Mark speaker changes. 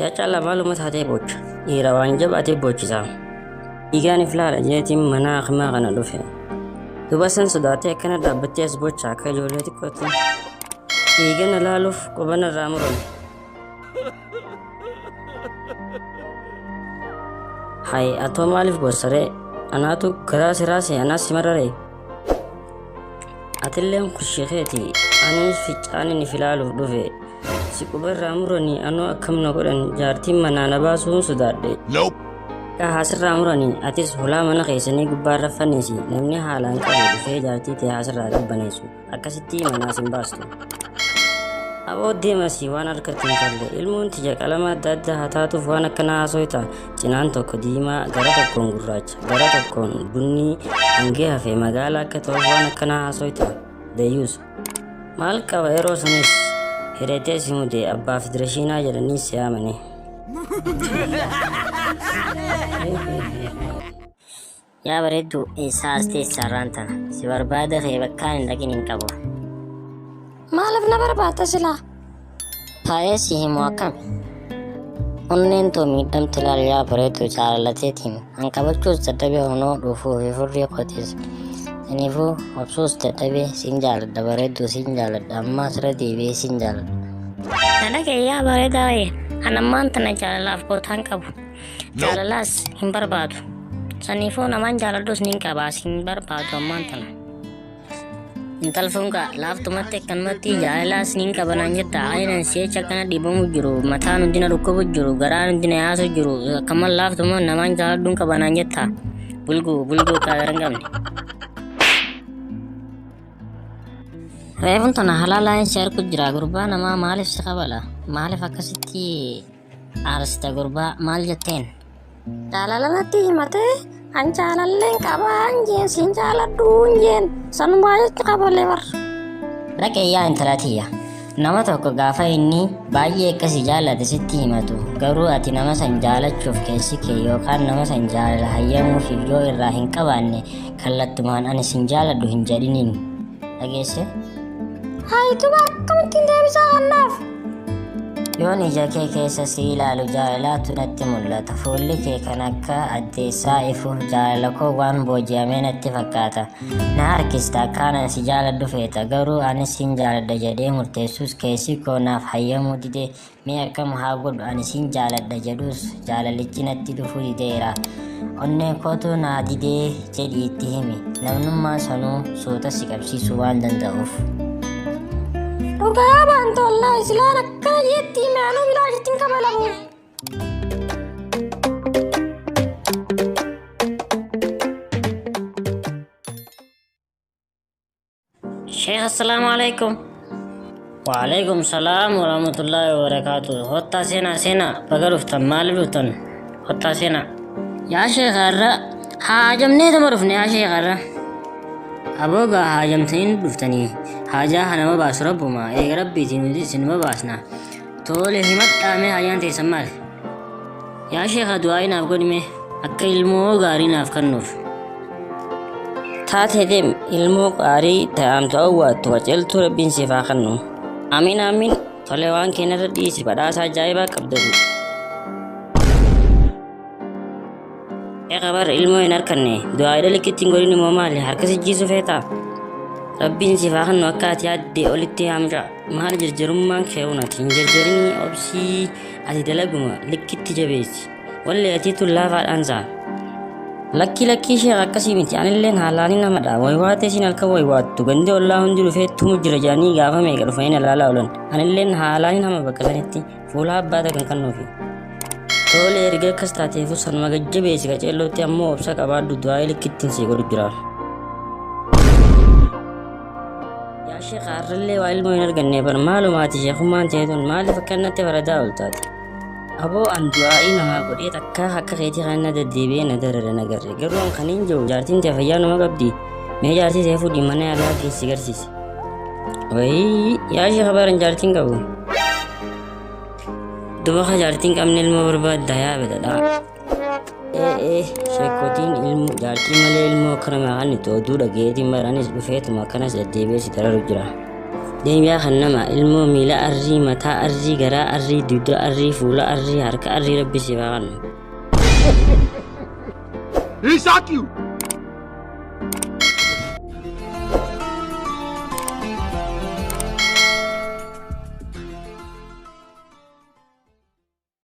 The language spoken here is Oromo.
Speaker 1: yaa caalaa maaluma taatee bocha dhiira waan jabaatee bochisaa dhiigaan filaala jeetiin mana akimaa kana dhufe duba san sodaatee akkana dhaabbattee as bocha akka ijoollee xiqqootti dhiigana laaluuf qubana irraa murame hay atoo maaliif gorsaree anaatu garaa siraase anaas simararee atilleen kusheekeeti anis ficcaanin filaaluuf dhufe si qubarraa muranii anoo akkamna godhan jaartiin manaana baasuun sodaadhe haasirraa muranii atis hulaa mana keessanii gubbaarra fanniisi namni haalaan qabu dhufee jaartii ta'e haasirraa qabbaneessu akkasitti manaas hin baastu aboo deemasii waan harkatti hin talle ilmoon tija qalama adda addaa haa taatuuf waan akkanaa haasoyta cinaan tokko diimaa gara tokkoon gurraacha gara tokkoon bunni hangee hafee magaalaa akka ta'uuf waan akkanaa haasoyta dayyuus maal qaba yeroo sanis hireetee si mudee abbaaf direshiinaa jedhanii si yaamane
Speaker 2: yaa bareeddu eessaa astee sarraan tana si barbaada kee bakkaan hin dhaqin hin qabu
Speaker 3: maaliif na barbaadda silaa
Speaker 2: taa'ee si himu akkam onneen too miidhamtu ilaal yaa bareeddu jaalalateetiin hanqabachuus dadhabee honoo dhuufuu fi furrii qotis Inifu obsuus dadhabee siin jaaladha bareeddu siin jaaladha ammaa sirra deebi'ee siin jaaladha.
Speaker 3: Dhala kee bareedaa wayya anammaan tana jaalalaaf gootaan qabu jaalalaas hin barbaadu saniifuu namaan jaaladhus nin qabaas hin barbaadu ammaan tana. Intalfunga laaftumatti akkanumatti jaalalaas nin qabanaan jetta ayinan si'echa akkana dhiibamu jiru mataan hundina dhukkubu jiru garaan hundina yaasu jiru akkaman laaftuma namaan jaaladhuun qabanaan jetta bulguu qaadaran qabne. Reefun tana halaalaan si argu jira gurbaa namaa maaliif si qabala maaliif akkasitti aarsita gurbaa maal jetteen jaalala natti himatee an jaalalleen qabaan jeen siin jaaladhuun jeen sanumaa jecha qabalee bar
Speaker 2: dhaqeeyyaa intalatiyya nama tokko gaafa inni baay'ee akkasi jaalate sitti himatu garuu ati nama san jaalachuuf keessi kee yookaan nama san jaalala hayyamuufiif yoo irraa hin qabaanne kallattumaan ani sin jaaladhu hin jedhiniin dhageesse
Speaker 3: Haituba akkamitti deebisaa kannaaf
Speaker 2: yoon ija kee keessa si ilaalu jaalalaatu natti mul'ata fuulli kee kan akka addeessaa ifuuf jaalala koo waan booji'amee natti fakkaata na harkista akkaanan si jaaladhu feeta garuu anis sin jaaladha jedhee murteessus keessi koo naaf hayyamuu didee mee akkam haa godhu ani sin jaaladha jedhus jaalalichi natti dhufuu dideera onnee kootu naa didee jedhi itti himi namnummaa sanuu suuta si qabsiisuu waan danda'uuf.
Speaker 3: Dhugaa baantollaa islaan akkana jeetti meanuu bilaashittiin qabalamu.
Speaker 2: Sheikh assalamu alaikum. Wa alaikum salam wa rahmatullahi wa barakatuh. Hotta sena baga dhuftan maal dhuftan hotta sena. Yaa Sheikh arra haajamnee tuma dhufne yaa Sheikh arra. Aboogaa haajamtanii dhuftanii haajaa hanama baasu rabbuma eega rabbiitiin nuti isinuma baasna tole himadhaame haajaan teessan maal yaa sheekha du'aayi naaf godhime akka ilmoo gaarii naaf kennuuf
Speaker 1: taatee deem ilmoo gaarii ta'amtu awwaattu qaceeltuu rabbiin siif haa kennu amiin tole waan keenyarra dhiisi badhaasa ajaa'ibaa qabdatu Kabar ilmu yang narkanne doa ida likitin godini mo mali harka si jisu feta rabbin si fahan no akati adde olitti amra mal jirjirum man khewna tin jirjirini obsi ati dalaguma likiti jabesi walle atitu lafa anza lakki shi akasi miti anillen halani na mada way wate sin alka way wattu gande wallahu hundiru fetu mujra jani gafa me galu fayna lala ulan anillen halani na mabakalanetti fula bada kan kanofi Tole erga kastaatee fusan magajjabeesi qaceellootti ammoo obsa qabaadhu du'aa likkittiin si godhu jira. Yaa sheekha har'allee waa ilmoo hin arganne bar maalumaati sheekummaan ta'eetun maaliif akkanatti baradaa ooltaati. Aboo an du'aa'ii namaa godhee takka akka keetii kan na deddeebi'ee na darara nagarre garuu an kan hin jiru jaartiin ta'e fayyaa nama qabdi mee jaartii ta'e fuudhii mana yaalaa keessi garsiise. Wayii yaa sheekha baran jaartiin qabu. Duba jaartiin qabne ilmoo barbaadda yaa bedadha. Sheekotiin ilmu jaartii malee ilmoo kana maaqan itti oduu dhageetiin baranis dhufeetuma akkanas deddeebi'ee si dararu jira. ديم يا خنما المو ميلا أري متى أري غرا أري دودرا أري فولا أري هركا أري ربي سيبان.
Speaker 4: He shot you!